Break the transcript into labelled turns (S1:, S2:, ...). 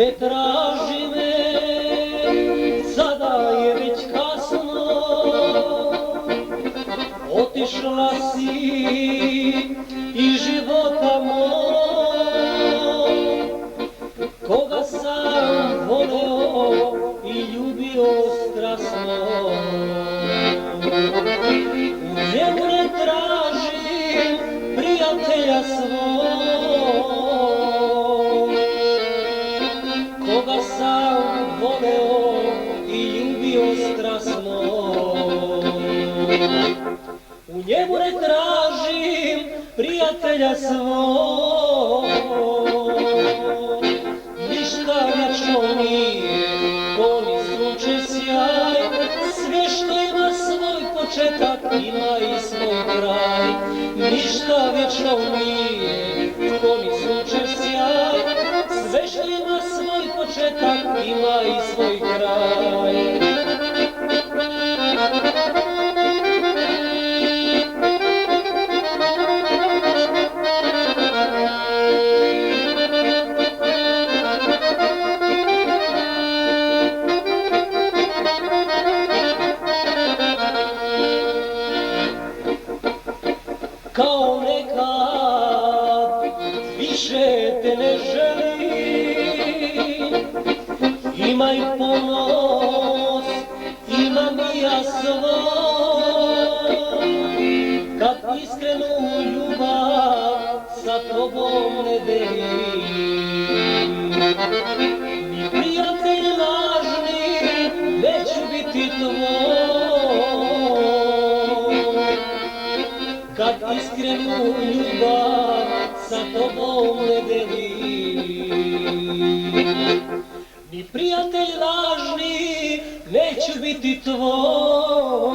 S1: ne traži me, sada je već kasno, otišla si iz života moj, koga sam voleo i ljubio strasno. U njemu ne tražim prijatelja svoj, koga sam voleo i ljubio strasno. U njemu ne tražim prijatelja svoj, ništa vječno nije, ko ni sunče sjaj, sve što ima svoj početak ima i svoj kraj. Ništa vječno nije, ko ni sunče sjaj, sve što ima svoj početak ima i svoj kraj. Kao nekad više te ne želim, imaj ponos, imam i ja svoj, kad iskrenu ljubav sa tobom ne delim. Ni prijatelj lažni neću biti tvoj, kad iskrenu ljubav sa tobom ne delim. Ni prijatelj lažni neću biti tvoj,